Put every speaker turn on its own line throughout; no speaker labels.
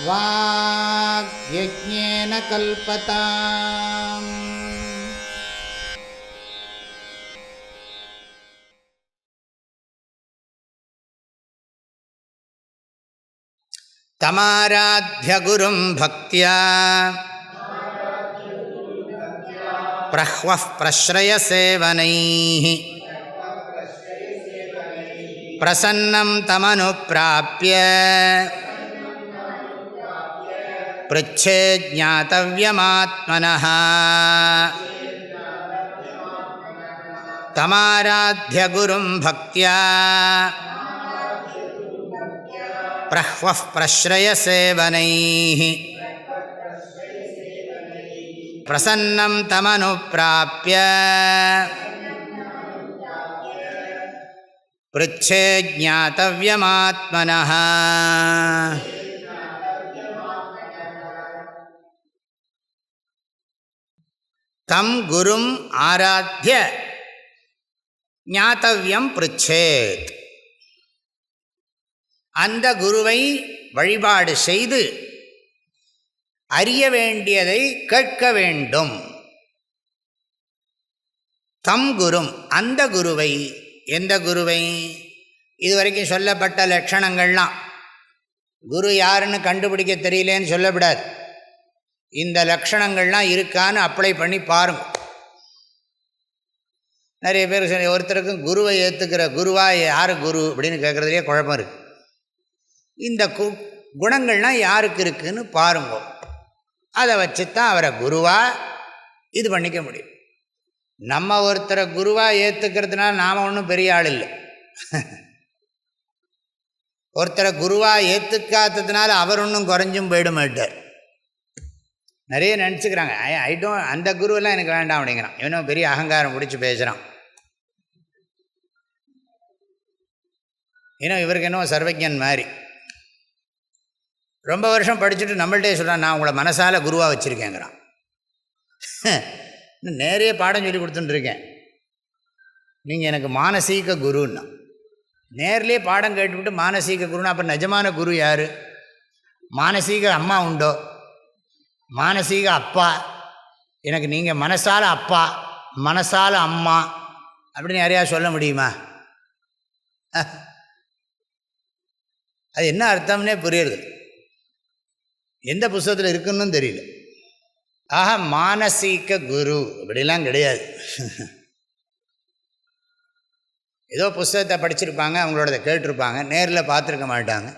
வாக்யஜ்ஞேன கல்பதாம். தமாராத்ய குரும் பக்த்யா பிரஹ்வः பிரஸ்ரயசேவனைः பிரசன்னம் தமனுப்ராப்ய ப்ருச்சேத் ஞாதவ்யமாத்மனः. தமாராத்ய குரும் பக்த்யா பிரஹ்வः பிரஸ்ரயசேவனைः பிரசன்னம் தமனுப்ராப்ய ப்ருச்சேத் ஞாதவ்யமாத்மனः. தம் குரும் ஆராத்ய ஞாதவ்யம் ப்ருச்சேத். அந்த குருவை வழிபாடு செய்து அறிய வேண்டியதை கேட்க வேண்டும். தம் குரும், அந்த குருவை. எந்த குருவை? இதுவரைக்கும் சொல்லப்பட்ட லட்சணங்கள்லாம் குரு யாருன்னு கண்டுபிடிக்க தெரியலேன்னு சொல்லக்கூடாது. இந்த லட்சணங்கள்லாம் இருக்கான்னு அப்ளை பண்ணி பாருங்க. நிறைய பேர் ஒருத்தருக்கும் குருவை ஏற்றுக்கிற குருவா யார் குரு அப்படின்னு கேட்குறதுலேயே குழப்பம் இருக்குது. இந்த குணங்கள்லாம் யாருக்கு இருக்குதுன்னு பாருங்க. அதை வச்சு தான் அவரை குருவாக இது பண்ணிக்க முடியும். நம்ம ஒருத்தரை குருவாக ஏற்றுக்கிறதுனால நாம் ஒன்றும் பெரிய ஆள் இல்லை. ஒருத்தரை குருவாக ஏற்றுக்காததுனால அவர் ஒன்றும் குறைஞ்சும் போயிட மாட்டார். நிறைய நினச்சிக்கிறாங்க, அந்த குருவெல்லாம் எனக்கு வேண்டாம் அப்படிங்கிறான். இவனும் பெரிய அகங்காரம் பிடிச்சி பேசுகிறான். இன்னும் இவருக்கு என்ன சர்வஜன் மாதிரி ரொம்ப வருஷம் படிச்சுட்டு நம்மள்டே சொல்கிறான், நான் உங்களை மனசால குருவாக வச்சுருக்கேங்கிறான். இன்னும் நிறைய பாடம் சொல்லி கொடுத்துட்டுருக்கேன், நீங்கள் எனக்கு மானசீக குருன்னா. நேர்லேயே பாடம் கேட்டுவிட்டு மானசீக குருன்னா அப்போ நிஜமான குரு யார்? மானசீக அம்மா உண்டோ? மானசீக அப்பா? எனக்கு நீங்கள் மனசால அப்பா, மனசால அம்மா அப்படின்னு யாரையா சொல்ல முடியுமா? அது என்ன அர்த்தம்னே புரியுறது, எந்த புஸ்தகத்தில் இருக்குன்னு தெரியல. ஆக மானசீக குரு அப்படிலாம் கிடையாது. ஏதோ புஸ்தகத்தை படிச்சிருப்பாங்க, அவங்களோட கேட்டிருப்பாங்க, நேரில் பார்த்துருக்க மாட்டாங்க.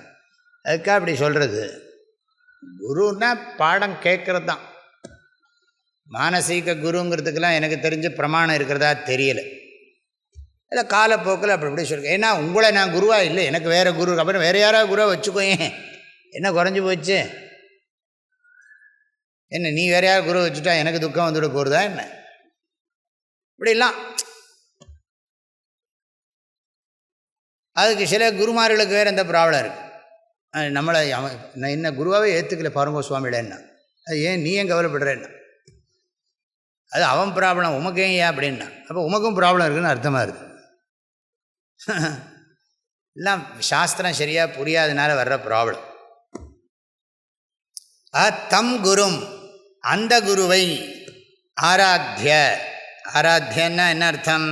அதுக்காக அப்படி சொல்கிறது. குருன்னா பாடம் கேட்குறது தான். மானசீக குருங்கிறதுக்கெல்லாம் எனக்கு தெரிஞ்ச பிரமாணம் இருக்கிறதா தெரியலை. இல்லை காலப்போக்கில் அப்படி சொல்லுங்க. ஏன்னா உங்களை நான் குருவாக இல்லை, எனக்கு வேறு குரு, அப்புறம் வேறு யாராவது குருவாக வச்சுக்கோயேன், என்ன குறைஞ்சி போச்சு? என்ன நீ வேறு யாரும் குரு வச்சுட்டா எனக்கு துக்கம் வந்துவிட போகிறதா என்ன? இப்படிலாம் அதுக்கு சில குருமார்களுக்கு வேறு எந்த ப்ராப்ளம் இருக்குது. நம்மளை நான் என்ன குருவாகவே ஏற்றுக்கல பாருங்க சுவாமியிலன்னா, அது ஏன் நீ ஏன் கவலைப்படுறேன்னா? அது அவன் ப்ராப்ளம், உமக்கு ஏன் அப்படின்னா அப்போ உமக்கும் ப்ராப்ளம் இருக்குதுன்னு அர்த்தமாக இருக்குது. எல்லாம் சாஸ்திரம் சரியாக புரியாதனால வர்ற ப்ராப்ளம். தம் குரும், அந்த குருவை ஆராத்ய. ஆராத்யன்னா என்ன அர்த்தம்?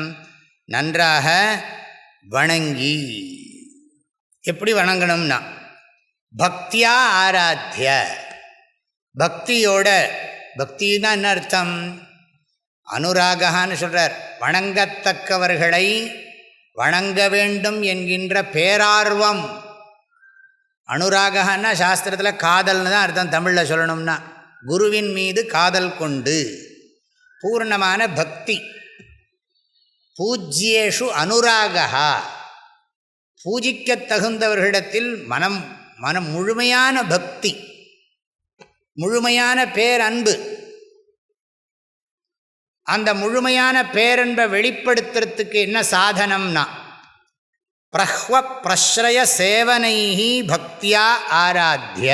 நன்றாக வணங்கி. எப்படி வணங்கணும்னா பக்தியா ஆராத்ய, பக்தியோட. பக்தின்னா என்ன அர்த்தம்? அனுராகான்னு சொல்கிறார். வணங்கத்தக்கவர்களை வணங்க வேண்டும் என்கின்ற பேரார்வம். அனுராகன்னா சாஸ்திரத்தில் காதல்னு தான் அர்த்தம். தமிழில் சொல்லணும்னா குருவின் மீது காதல் கொண்டு பூர்ணமான பக்தி. பூஜ்யேஷு அனுராகா, பூஜிக்க தகுந்தவர்களிடத்தில் மனம் முழுமையான பக்தி, முழுமையான பேரன்பு. அந்த முழுமையான பேரன்பை வெளிப்படுத்துறதுக்கு என்ன சாதனம்னா பிரஹ்வ பிரஸ்ரய சேவனைஹி பக்தியா ஆராத்ய.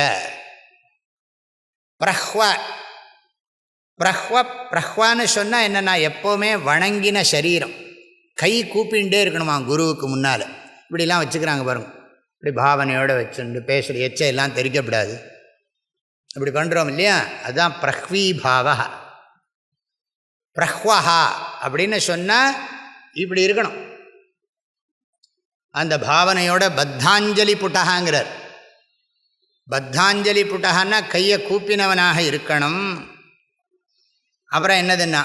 பிரஹ்வான்னு சொன்னால் என்னென்னா எப்போவுமே வணங்கின சரீரம், கை கூப்பின்ண்டே இருக்கணுமா குருவுக்கு முன்னால். இப்படிலாம் வச்சுக்கிறாங்க பாருங்க. இப்படி பாவனையோடு வச்சுட்டு பேசுகிற எச்சையெல்லாம் தெரிக்கப்படாது. இப்படி பண்ணுறோம் இல்லையா, அதுதான் பிரஹ்வீபாவா. பிரஹ்வஹா அப்படின்னு சொன்னால் இப்படி இருக்கணும். அந்த பாவனையோட பத்தாஞ்சலி புட்டகாங்கிறார். பத்தாஞ்சலி புட்டகன்னா கையை கூப்பினவனாக இருக்கணும். அப்புறம் என்னதுன்னா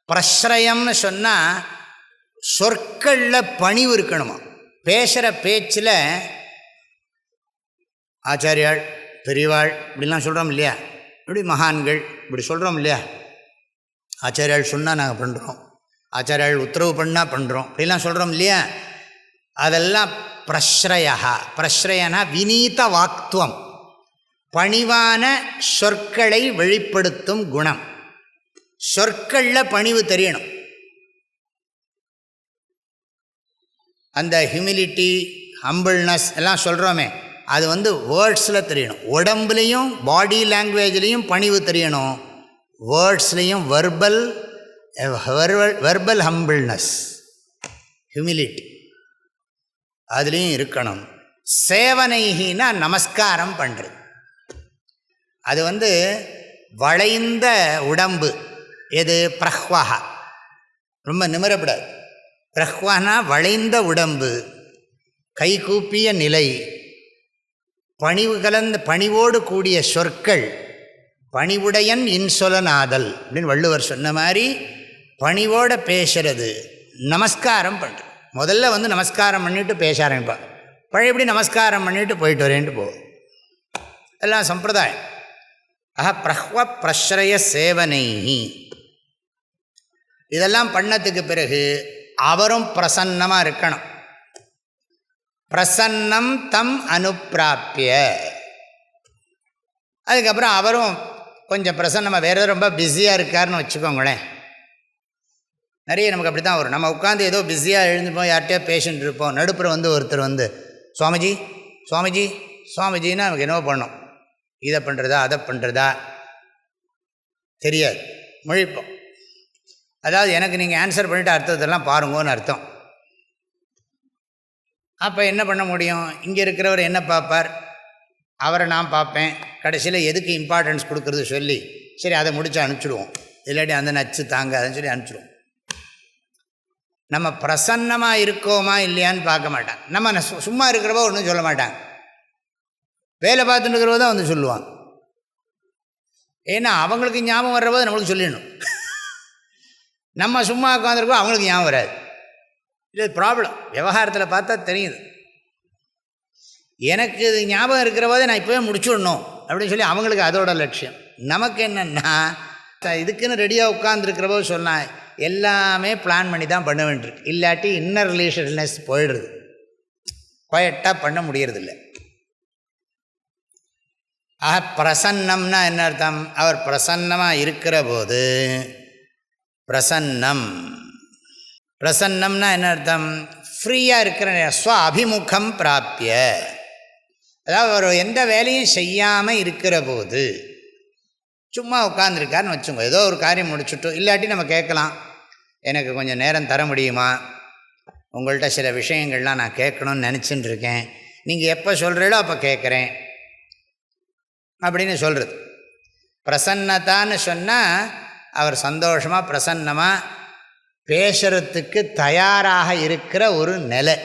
பிரஸ்ரயம்னு சொன்னால் சொற்களில் பணிவு இருக்கணுமா. பேசுகிற பேச்சில் ஆச்சாரியாள் பெரியவாள் இப்படிலாம் சொல்கிறோம் இல்லையா, இப்படி மகான்கள் இப்படி சொல்கிறோம் இல்லையா, ஆச்சாரியாள் சொன்னால் நாங்கள் பண்ணுறோம், ஆச்சாரியாள் உத்தரவு பண்ணால் பண்ணுறோம், இப்படிலாம் சொல்கிறோம் இல்லையா, அதெல்லாம் பிரஸ்ரயா. பிரஸ்ரயனா வினீத வாக்துவம், பணிவான சொற்களை வெளிப்படுத்தும் குணம். சொற்களில் பணிவு தெரியணும். அந்த ஹியூமிலிட்டி, ஹம்பிள்னஸ் எல்லாம் சொல்கிறோமே, அது வேர்ட்ஸில் தெரியணும். உடம்புலையும் பாடி லாங்குவேஜ்லேயும் பணிவு தெரியணும். வேர்ட்ஸ்லேயும் வெர்பல் ஹம்பிள்னஸ், ஹியூமிலிட்டி அதுலேயும் இருக்கணும். சேவனைகின்னா நமஸ்காரம் பண்ணுறது. அது வளைந்த உடம்பு. எது? பிரஹ்வஹா. ரொம்ப நிமிரப்படாது. பிரஹ்வனா வளைந்த உடம்பு, கைகூப்பிய நிலை, பணிவு கலந்த பணிவோடு கூடிய சொற்கள். பணிவுடையன் இன்சொலனாதல் அப்படின்னு வள்ளுவர் சொன்ன மாதிரி பணிவோடு பேசுறது, நமஸ்காரம் பண்ணுறது. முதல்ல நமஸ்காரம் பண்ணிவிட்டு பேச ஆரம்பிப்பான். பழையபடி நமஸ்காரம் பண்ணிவிட்டு போயிட்டு வரேன்ட்டு போ. எல்லாம் சம்பிரதாயம். பிரஹ்வ பிரஸ்ரய சேவனை. இதெல்லாம் பண்ணதுக்கு பிறகு அவரும் பிரசன்னமாக இருக்கணும். பிரசன்னம் தம் அனுப்பிராப்பிய. அதுக்கப்புறம் அவரும் கொஞ்சம் பிரசன்னமாக, வேறு ரொம்ப பிஸியாக இருக்காருன்னு வச்சுக்கோங்களேன். நிறைய நமக்கு அப்படி தான் வரும். நம்ம உட்காந்து ஏதோ பிஸியாக எழுந்துப்போம், யார்கிட்டயோ பேஷண்ட் இருப்போம். நடுப்புற ஒருத்தர் சுவாமிஜி சுவாமிஜி சுவாமிஜின்னா நமக்கு என்னவோ பண்ணோம். இதை பண்ணுறதா அதை பண்ணுறதா தெரியாது, முழிப்போம். அதாவது எனக்கு நீங்கள் ஆன்சர் பண்ணிவிட்டு அர்த்தத்தெல்லாம் பாருங்கன்னு அர்த்தம். அப்போ என்ன பண்ண முடியும்? இங்கே இருக்கிறவர் என்ன பார்ப்பார், அவரை நான் பார்ப்பேன். கடைசியில் எதுக்கு இம்பார்ட்டன்ஸ் கொடுக்குறது சொல்லி சரி அதை முடிச்சு அனுப்பிச்சிடுவோம். இல்லாட்டி அந்த நச்சு தாங்க அதுன்னு சொல்லி அனுப்பிச்சிடுவோம். நம்ம பிரசன்னமாக இருக்கோமா இல்லையான்னு பார்க்க மாட்டாங்க. நம்ம சும்மா இருக்கிறவோ ஒன்றும் சொல்ல மாட்டாங்க. வேலை பார்த்துட்டு இருக்கிறவோ தான் சொல்லுவாங்க. ஏன்னா அவங்களுக்கு ஞாபகம் வர்றபோது நம்மளுக்கு சொல்லிடணும். நம்ம சும்மா உட்காந்துருக்கோம், அவங்களுக்கு ஞாபகம் வராது. இது ப்ராப்ளம். விவகாரத்தில் பார்த்தா தெரியுது. எனக்கு இது ஞாபகம் இருக்கிற போதே நான் இப்போவே முடிச்சுடணும் அப்படின்னு சொல்லி அவங்களுக்கு அதோட லட்சியம். நமக்கு என்னென்னா இதுக்குன்னு ரெடியாக உட்காந்துருக்கிற போது சொன்னால் எல்லாமே பிளான் பண்ணி தான் பண்ண வேண்டியிருக்கு. இல்லாட்டி இன்னர் ரிலேஷன்ஸ் போயிடுறது, குவைட்டாக பண்ண முடியறதில்லை. பிரசன்னம்னா என்ன அர்த்தம்? அவர் பிரசன்னமாக இருக்கிற போது, பிரசன்னம் பிரசன்னம்னா என்ன அர்த்தம்? ஃப்ரீயாக இருக்கிற ஸ்வ அபிமுகம் பிராப்பிய. அதாவது அவர் எந்த வேலையும் செய்யாமல் இருக்கிற போது, சும்மா உட்காந்துருக்காருன்னு வச்சுக்கோங்க, ஏதோ ஒரு காரியம் முடிச்சுட்டோம். இல்லாட்டி நம்ம கேட்கலாம், எனக்கு கொஞ்சம் நேரம் தர முடியுமா, உங்கள்கிட்ட சில விஷயங்கள்லாம் நான் கேட்கணும்னு நினச்சின்னு இருக்கேன், நீங்கள் எப்போ சொல்கிறீங்களோ அப்போ கேட்குறேன் அப்படின்னு சொல்கிறது. பிரசன்னதான்னு சொன்னால் அவர் சந்தோஷமாக பிரசன்னமாக பேசுறதுக்கு தயாராக இருக்கிற ஒரு நிலை.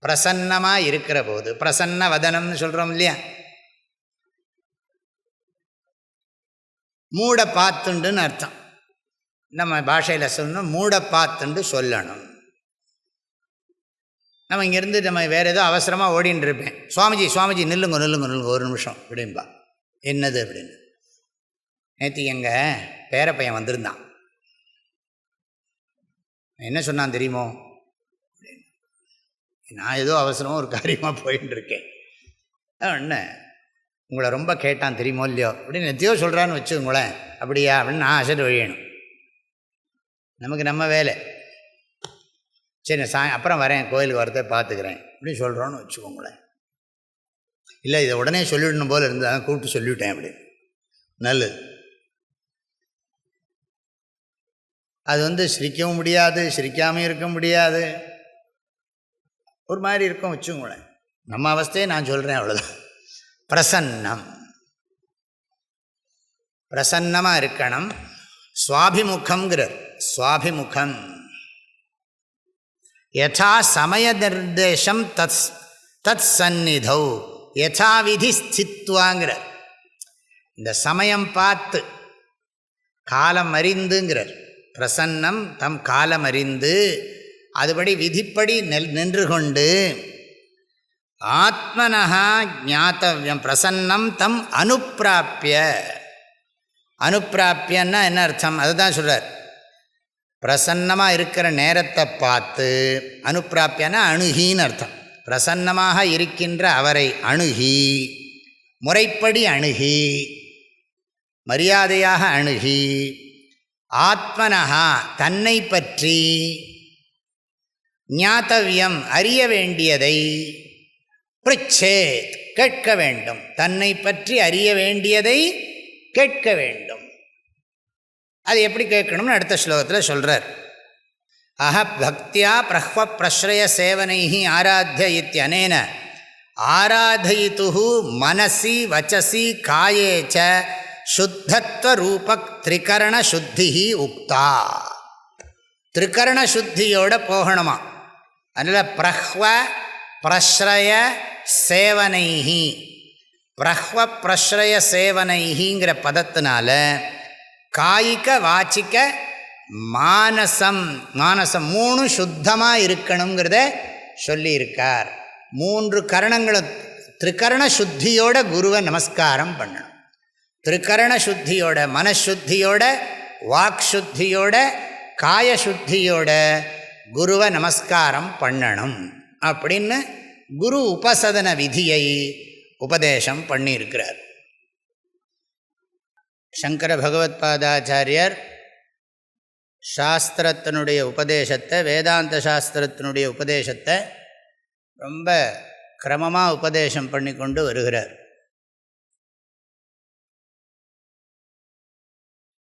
பிரசன்னமாக இருக்கிற போது, பிரசன்ன வதனம்னு சொல்கிறோம் இல்லையா, மூட பார்த்துண்டுன்னு அர்த்தம். நம்ம பாஷையில் சொல்லணும், மூட பார்த்துண்டு சொல்லணும். நம்ம இங்கேருந்து நம்ம வேறு ஏதோ அவசரமாக ஓடின்னு இருப்பேன், சுவாமிஜி சுவாமிஜி நில்லுங்க நில்லுங்க நில்லுங்க ஒரு நிமிஷம் அப்படின்பா. என்னது அப்படின்னு, நேற்று எங்கள் பேரப்பையன் வந்திருந்தான், என்ன சொன்னான் தெரியுமோ, நான் ஏதோ அவசரமாக ஒரு காரியமாக போயின்னு இருக்கேன், என்ன உங்களை ரொம்ப கேட்டான் தெரியுமோ இல்லையோ அப்படின்னு எத்தையோ சொல்கிறான்னு வச்சுக்கோங்களேன். அப்படியா அப்படின்னு நான் அசட்டு வழியணும். நமக்கு நம்ம வேலை, சரி அப்புறம் வரேன் கோயிலுக்கு வரதை பார்த்துக்கிறேன் அப்படின்னு சொல்கிறோன்னு வச்சுக்கோங்களேன். இல்லை இதை உடனே சொல்லிடணும் போல் இருந்து அதான் கூப்பிட்டு சொல்லிவிட்டேன் அப்படின்னு. நல்லது. அது சிரிக்கவும் முடியாது, சிரிக்காமல் இருக்க முடியாது, ஒரு மாதிரி இருக்கும் வச்சுக்கோங்களேன். நம்ம அவஸ்தையை நான் சொல்கிறேன், அவ்வளோதான். பிரசன்னம் பிரசன்னமாக இருக்கணும். சுவாபிமுகம்ங்கிறார். சுவாபிமுகம் யதா சமய நிர்தேசம் தத் சந்நிதௌ யதாவிதி ஸ்தித்வாங்கிறார். இந்த சமயம் பார்த்து காலம் அறிந்துங்கிறார். பிரசன்னம் தம் காலம் அறிந்து அதுபடி விதிப்படி நின்று கொண்டு ஆத்மனஹா ஞாத்தவ்யம் பிரசன்னம் தம் அனுப்பிராப்பிய. அனுப்பிராப்பியன்னா என்ன அர்த்தம்? அதுதான் சொல்கிறார். பிரசன்னமாக இருக்கிற நேரத்தை பார்த்து, அனுப்பிராப்பியன்னா அணுகின்னு அர்த்தம். பிரசன்னமாக இருக்கின்ற அவரை அணுகி, முறைப்படி அணுகி, மரியாதையாக அணுகி, ஆத்மனஹா தன்னை பற்றி, ஞாத்தவ்யம் அறிய வேண்டியதை, பிருச்சேத் கேட்க வேண்டும். தன்னை பற்றி அறிய வேண்டியதை கேட்க வேண்டும். அது எப்படி கேட்கணும்னு அடுத்த ஸ்லோகத்தில் சொல்கிறார். பக்தியா பிரஹ்வ பிரஸ்ரய சேவனைஹி ஆராத்திய இத்யனேன ஆராதயிதுஹு மனசி வச்சசி காயேச்ச சுத்தத்வ ரூபக் திரிகரண சுத்திஹி உக்தா. திரிகரண சுத்தியோட போகணுமா. அதனால் பிரஹ்வ பிரஸ்ரய சேவனைஹி, பிரஹ்வ பிரஸ்ரய சேவனைஹிங்கிற பதத்தினால காய்க வாச்சிக்க மானசம், மானசம் 3 சுத்தமாக இருக்கணுங்கிறத சொல்லியிருக்கார். 3 கரணங்களும் திரிகரண சுத்தியோட குருவை நமஸ்காரம் பண்ணணும். திரிகரண சுத்தியோட, மனசுத்தியோட, வாக் சுத்தியோட, காய சுத்தியோட குருவை நமஸ்காரம் பண்ணணும் அப்படின்னு குரு உபசதன விதியை உபதேசம் பண்ணியிருக்கிறார். சங்கர பகவத்பாதாச்சாரியர் சாஸ்திரத்தினுடைய உபதேசத்தை, வேதாந்த சாஸ்திரத்தினுடைய உபதேசத்தை ரொம்ப கிரமமாக உபதேசம் பண்ணி கொண்டு வருகிறார்.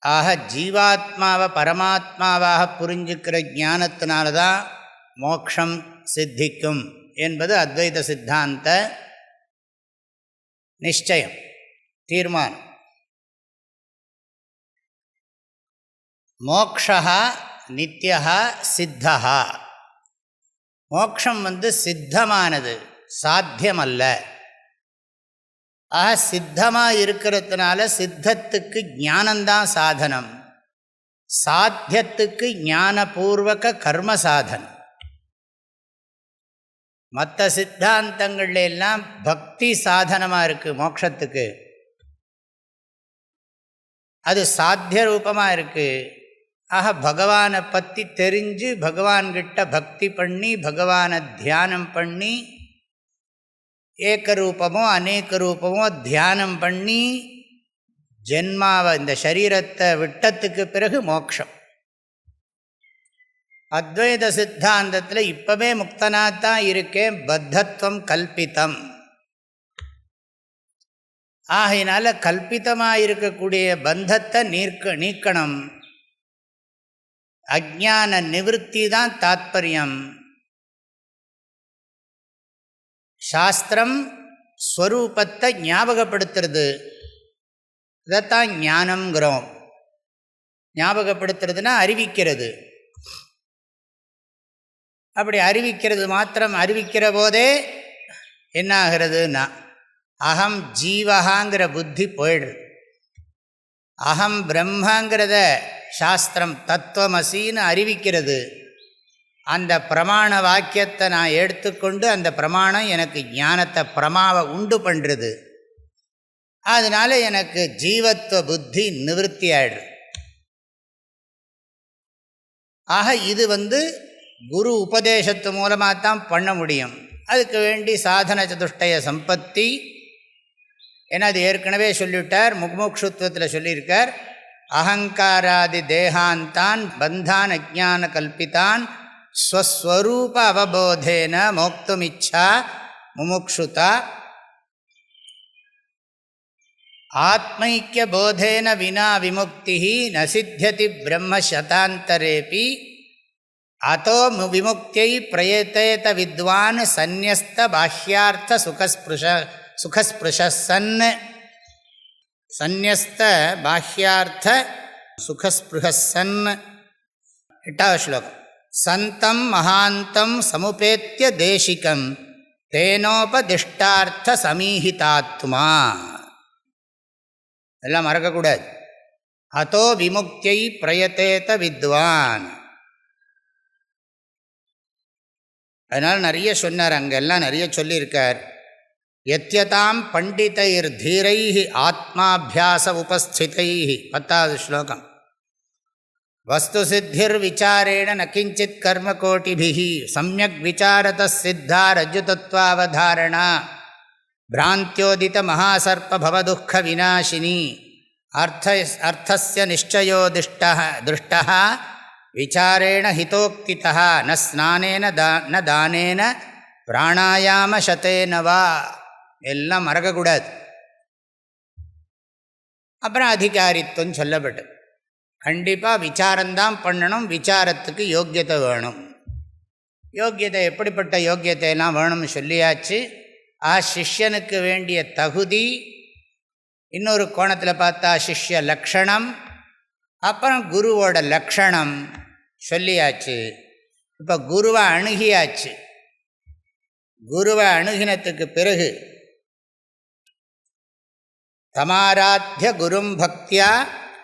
ஆக ஜீவாத்மாவை பரமாத்மாவாக புரிஞ்சுக்கிற ஞானத்தினால்தான் மோக்ஷம் சித்திக்கும் என்பது அத்வைத சித்தாந்த நிச்சயம், தீர்மானம். மோக்ஷா நித்யா சித்தா. மோக்ஷம் சித்தமானது, சாத்தியமல்ல. ஆக சித்தமாக இருக்கிறதுனால சித்தத்துக்கு ஞானந்தான் சாதனம், சாத்தியத்துக்கு ஞானபூர்வக கர்ம சாதனம். மற்ற சித்தாந்தங்கள்ல எல்லாம் பக்தி சாதனமாக இருக்குது மோட்சத்துக்கு, அது சாத்திய ரூபமாக இருக்குது. ஆக பகவானை பற்றி தெரிஞ்சு பகவான்கிட்ட பக்தி பண்ணி பகவானை தியானம் பண்ணி ஏகரூபமோ அநேக ரூபமோ தியானம் பண்ணி ஜென்மாவை, இந்த சரீரத்தை விட்டத்துக்கு பிறகு மோட்சம். அத்வைத சித்தாந்தத்தில் இப்போவே முக்தனாத்தான் இருக்கேன், பத்தத்துவம் கல்பித்தம். ஆகையினால கல்பித்தமாக இருக்கக்கூடிய பந்தத்தை நீக்கணும். அஜ்ஞான நிவர்த்தி தான் தாத்பரியம். சாஸ்திரம் ஸ்வரூபத்தை ஞாபகப்படுத்துறது, இதைத்தான் ஞானம்ங்கிறோம். ஞாபகப்படுத்துறதுனா அறிவிக்கிறது. அப்படி அறிவிக்கிறது மாத்திரம், அறிவிக்கிற போதே என்ன ஆகிறதுனா அகம் ஜீவகாங்கிற புத்தி போயிடுது. அகம் பிரம்மங்கிறத சாஸ்திரம் தத்துவமசின்னு அறிவிக்கிறது. அந்த பிரமாண வாக்கியத்தை நான் எடுத்துக்கொண்டு அந்த பிரமாணம் எனக்கு ஞானத்தை பிரமாவை உண்டு பண்ணுறது. அதனால எனக்கு ஜீவத்துவ புத்தி நிவர்த்தி ஆயிடுது. ஆக இது குரு உபதேசத்து மூலமாக தான் பண்ண முடியும். அதுக்கு வேண்டி சாதன சதுஷ்டய சம்பத்தி, ஏன்னா அது ஏற்கனவே சொல்லிவிட்டார், முமுட்சுத்துவத்தில் சொல்லியிருக்கார். அகங்காராதி தேகாந்தான் பந்தான் அஜ்ஞான கல்பித்தான் ஸ்வஸ்வரூப அவபோதேன மோக்துமிச்சா முமுக்ஷுதா ஆத்மைக்கிய போதேன வினா விமுக்தி ந சித்தியதி பிரம்ம சதாந்தரேபி அதோ விமுக்தியை பிரயத்தேத வித்வான் சந்நியஸ்த பாஹ்யார்த்த சுகஸ்பிருஷன் சந்நியஸ்த பாஹ்யார்த்த சுகஸ்பிருஹசன். 8வது ஸ்லோகம். சந்தம் மகாந்தம் சமுபேத்ய தேசிகம் தேனோபதிஷ்டார்த்த சமீஹிதாத்மா. எல்லாம் மறக்கக்கூடாது. அதோ விமுக்தியை பிரயத்தேத வித்வான். அதனால் நிறைய சொன்னார், அங்கெல்லாம் நிறைய சொல்லியிருக்கார். யத்யதாம் பண்டிதைர் தீரைஹி ஆத்மாபியாச உபஸ்திதைஹி. 10வது ஸ்லோகம். வஸ்து சித்திர் விசாரேண நகிஞ்சித் கர்ம கோட்டிபிஹி சம்யக் விசாரத சித்தா ரஜ்ஜுதத்வாவதாரணா பிராந்தியோதித மகாசர்ப்ப பவதுக்க விநாசினி அர்த்தஸ்ய நிச்சயோ திருஷ்டः விசாரேண ஹிதோக்திதः ந ஸ்நானேன ந தானேன பிராணாயாம சதேன வா. எல்லாம் மறக்கக்கூடாது. அப்புறம் அதிகாரித்துவம் சொல்லப்பட்டது. கண்டிப்பாக விசாரம்தான் பண்ணணும். விசாரத்துக்கு யோக்கியத்தை வேணும். யோக்கியத்தை எப்படிப்பட்ட யோக்கியத்தையெல்லாம் வேணும்னு சொல்லியாச்சு. சிஷ்யனுக்கு வேண்டிய தகுதி, இன்னொரு கோணத்தில் பார்த்தா சிஷ்ய லக்ஷணம், அப்புறம் குருவோட லக்ஷணம் சொல்லியாச்சு. இப்போ குருவை அணுகியாச்சு. குருவை அணுகினத்துக்கு பிறகு தமாராத்திய குரும் பக்தியா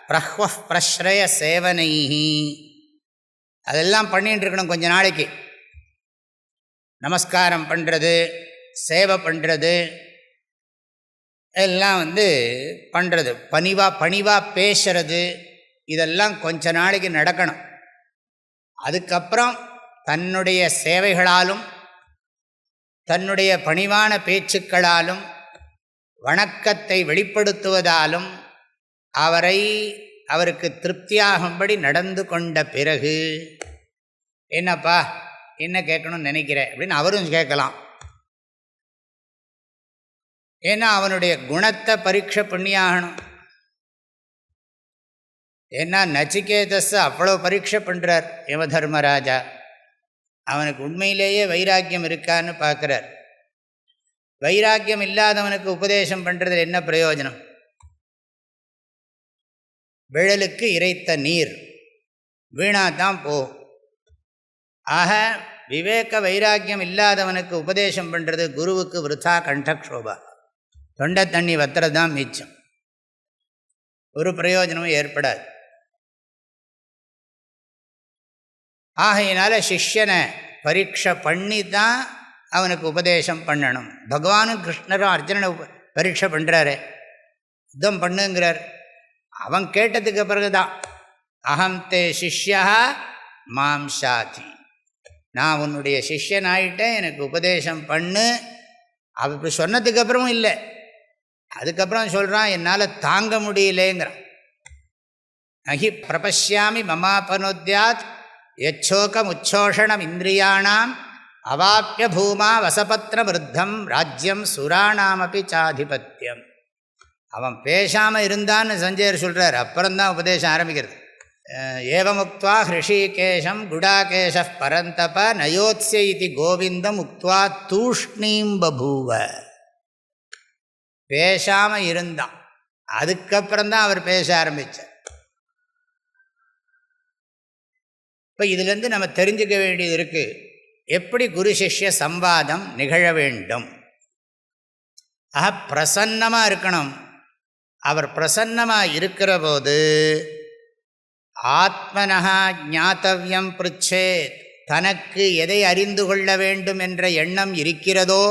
பிரஹ்வ பிரஸ்ரய சேவனைஹி. அதெல்லாம் பண்ணிகிட்டு இருக்கணும். கொஞ்ச நாளைக்கு நமஸ்காரம் பண்ணுறது, சேவை பண்ணுறது, எல்லாம் பண்ணுறது, பணிவாக பேசுறது, இதெல்லாம் கொஞ்ச நாளைக்கு நடக்கணும். அதுக்கப்புறம் தன்னுடைய சேவைகளாலும் தன்னுடைய பணிவான பேச்சுக்களாலும் வணக்கத்தை வெளிப்படுத்துவதாலும் அவருக்கு திருப்தியாகும்படி நடந்து கொண்ட பிறகு, என்னப்பா என்ன கேட்கணும்னு நினைக்கிறேன் அப்படின்னு அவரும் கேட்கலாம். ஏன்னா அவனுடைய குணத்தை பரீட்சை பண்ணியாகணும். ஏன்னா நச்சிகேதஸ் அவ்வளோ பரீட்சை பண்ணுறார் யமதர்மராஜா. அவனுக்கு உண்மையிலேயே வைராக்கியம் இருக்கான்னு பார்க்குறார். வைராக்கியம் இல்லாதவனுக்கு உபதேசம் பண்ணுறதுல என்ன பிரயோஜனம்? விழலுக்கு இறைத்த நீர் வீணாதான் போகும். ஆக விவேக வைராக்கியம் இல்லாதவனுக்கு உபதேசம் பண்ணுறது குருவுக்கு விருத்தா கண்டக்ஷோபா. தொண்டை தண்ணி வத்துறது தான் மிச்சம். ஒரு பிரயோஜனமும் ஏற்படாது. ஆகையினால சிஷ்யனை பரீட்சை பண்ணி தான் அவனுக்கு உபதேசம் பண்ணணும். பகவானும் கிருஷ்ணரும் அர்ஜுனனை பரீட்சை பண்ணுறாரு, யுத்தம் பண்ணுங்கிறார். அவன் கேட்டதுக்கு பிறகுதான் அகம் தே சிஷ்யா மாம் சாதி, நான் உன்னுடைய சிஷ்யன் ஆகிட்டேன், எனக்கு உபதேசம் பண்ணு. அவ இப்படி சொன்னதுக்கப்புறமும் இல்லை, அதுக்கப்புறம் சொல்கிறான் என்னால் தாங்க முடியலேங்கிறான். நகி பிரபஷ்யாமி மமாபனோத்யாத் யச்சோகம் உச்சோஷணம் இந்திரியாணாம் அவாப்பிய பூமா வசபத்திர விருத்தம் ராஜ்யம் சுராணாமப்பி சாதிபத்தியம். அவன் பேசாமல் இருந்தான்னு சஞ்சயர் சொல்கிறார். அப்புறம்தான் உபதேசம் ஆரம்பிக்கிறது. ஏவமுக்த்வா ஹிருஷிகேஷம் குடாகேஷ பரந்தப நயோத்ஸ்ய இதி கோவிந்தம் உக்த்வா தூஷ்ணீம் பபூவ. பேசாமல் இருந்தான், அதுக்கப்புறம்தான் அவர் பேச ஆரம்பித்தார். இப்போ இதுலேருந்து நம்ம தெரிஞ்சுக்க வேண்டியது இருக்குது, எப்படி குரு சிஷ்ய சம்வாதம் நிகழ வேண்டும். பிரசன்னமாக இருக்கணும். அவர் பிரசன்னமாக இருக்கிற போது ஆத்மனஹா ஞாத்தவ்யம் பிருச்சேத், தனக்கு எதை அறிந்து கொள்ள வேண்டும் என்ற எண்ணம் இருக்கிறதோ,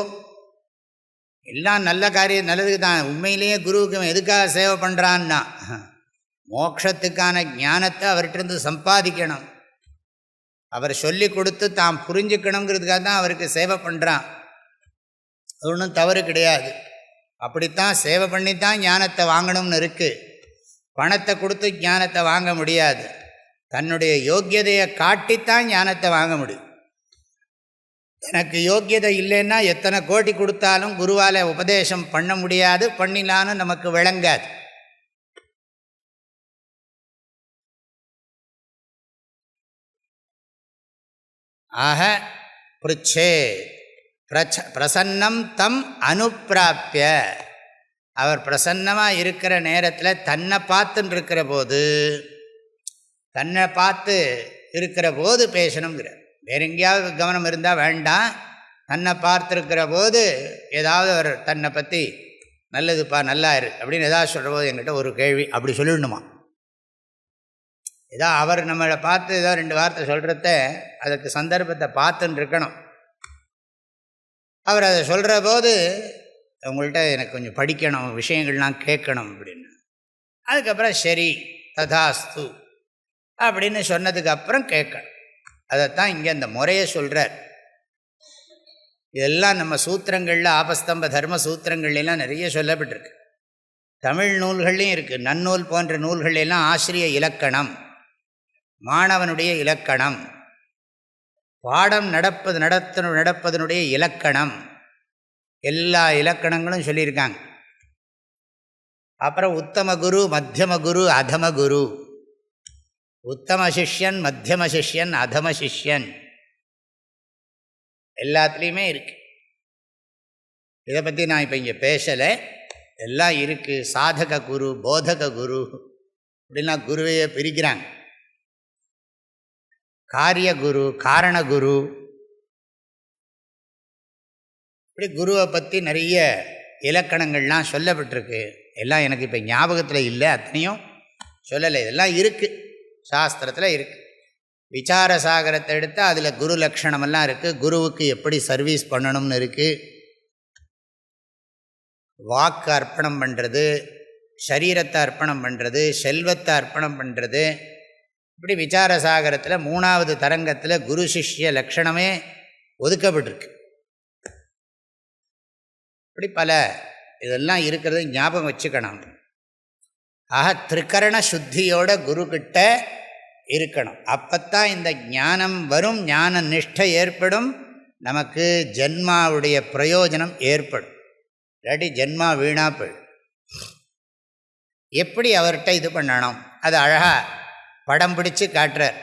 எல்லாம் நல்ல காரியம், நல்லதுக்கு தான். உண்மையிலேயே குருவுக்கு எதுக்காக சேவை பண்ணுறான்னா மோட்சத்துக்கான ஞானத்தை அவர்கிட்டருந்து சம்பாதிக்கணும். அவர் சொல்லி கொடுத்து தாம் புரிஞ்சுக்கணுங்கிறதுக்காக தான் அவருக்கு சேவை பண்ணுறான். அது ஒன்றும் தவறு கிடையாது. அப்படித்தான் சேவை பண்ணித்தான் ஞானத்தை வாங்கணும்னு இருக்குது. பணத்தை கொடுத்து ஞானத்தை வாங்க முடியாது. தன்னுடைய யோக்கியதையை காட்டித்தான் ஞானத்தை வாங்க முடியும். எனக்கு யோக்கியதை இல்லைன்னா எத்தனை கோடி கொடுத்தாலும் குருவால் உபதேசம் பண்ண முடியாது, பண்ணினாலும் நமக்கு விளங்காது. ஆக பிருச்சே பிரசன்னம் தம் அனுப்பிராப்பிய, அவர் பிரசன்னமாக இருக்கிற நேரத்தில் தன்னை பார்த்துன்னு இருக்கிற போது, தன்னை பார்த்து இருக்கிற போது பேசணுங்கிறார். வேற எங்கேயாவது கவனம் இருந்தால் வேண்டாம். தன்னை பார்த்துருக்கிற போது ஏதாவது அவர் தன்னை பற்றி நல்லதுப்பா நல்லா இரு அப்படின்னு ஏதாவது சொல்கிற போது என்கிட்ட ஒரு கேள்வி அப்படி சொல்லிடணுமா. ஏதோ அவர் நம்மளை பார்த்து ஏதோ 2 வார்த்தை சொல்கிறத அதுக்கு சந்தர்ப்பத்தை பார்த்துன்னு இருக்கணும். அவர் அதை சொல்கிற போது உங்கள்கிட்ட எனக்கு கொஞ்சம் படிக்கணும், விஷயங்கள்லாம் கேட்கணும் அப்படின்னு. அதுக்கப்புறம் சரி ததாஸ்து அப்படின்னு சொன்னதுக்கு அப்புறம் கேட்கணும். அதைத்தான் இங்கே அந்த முறையை சொல்கிறார். இதெல்லாம் நம்ம சூத்திரங்களில், ஆபஸ்தம்ப தர்ம சூத்திரங்கள்லாம் நிறைய சொல்லப்பட்டிருக்கு. தமிழ் நூல்கள்லையும் இருக்குது. நன்னூல் போன்ற நூல்களெல்லாம் ஆசிரிய இலக்கணம், மாணவனுடைய இலக்கணம், பாடம் நடப்பதனுடைய இலக்கணம், எல்லா இலக்கணங்களும் சொல்லியிருக்காங்க. அப்புறம் உத்தம குரு, மத்தியம குரு, அதம குரு, உத்தம சிஷ்யன், மத்தியம சிஷ்யன், அதம சிஷ்யன், எல்லாத்துலேயுமே இருக்கு. இதை பற்றி நான் இப்போ இங்கே பேசலை, எல்லாம் இருக்குது. சாதக குரு, போதக குரு அப்படின்லாம் குருவையே பிரிக்கிறாங்க. காரிய குரு, காரண குரு, இப்படி குருவை பற்றி நிறைய இலக்கணங்கள்லாம் சொல்லப்பட்டிருக்கு. எல்லாம் எனக்கு இப்போ ஞாபகத்தில் இல்லை, அத்தனையும் சொல்லலை. இதெல்லாம் இருக்குது, சாஸ்திரத்தில் இருக்குது. விசார சாகரத்தை எடுத்தால் அதில் குரு லக்ஷணமெல்லாம் இருக்குது. குருவுக்கு எப்படி சர்வீஸ் பண்ணணும்னு இருக்குது. வாக்கு அர்ப்பணம் பண்ணுறது, சரீரத்தை அர்ப்பணம் பண்ணுறது, செல்வத்தை அர்ப்பணம் பண்ணுறது, இப்படி விசார சாகரத்தில் 3வது தரங்கத்தில் குரு சிஷ்ய லக்ஷணமே ஒதுக்கப்பட்டிருக்கு. இப்படி பல இதெல்லாம் இருக்கிறது ஞாபகம் வச்சுக்கணும். ஆக திரிகரண சுத்தியோட குருக்கிட்ட இருக்கணும். அப்பத்தான் இந்த ஞானம் வரும், ஞான நிஷ்டை ஏற்படும், நமக்கு ஜென்மாவுடைய பிரயோஜனம் ஏற்படும். இல்லாட்டி ஜென்மா வீணா போயிடும். எப்படி அவர்கிட்ட இது பண்ணணும் அது அழகாக படம் பிடிச்சு காட்டுறார்.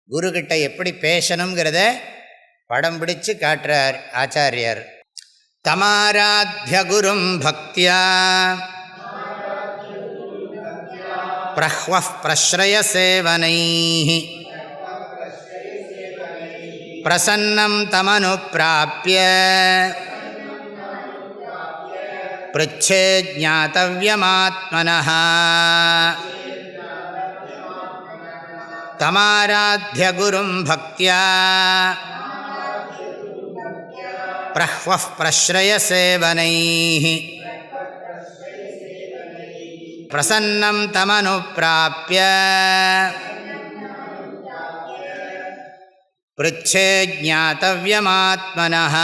குருக்கிட்ட எப்படி பேசணுங்கிறத படம் பிடிச்சு காட்டுறார் ஆச்சாரியர். தமாராத்ய குரும் பக்தியா பிரஹ்வஃ பிரஸ்ரய சேவனைஹ பிரசன்னம் தமனு பிராப்ய ப்ருச்சே ஜ்ஞாதவ்யமாத்மனஹ. தமாராத்ய குரும் பக்தியா பிரஹ்வஃ பிரஸ்ரய சேவனைஹ பிரசன்னம் தமனு பிராப்ய ப்ருச்சே ஜ்ஞாதவ்யமாத்மனஹ.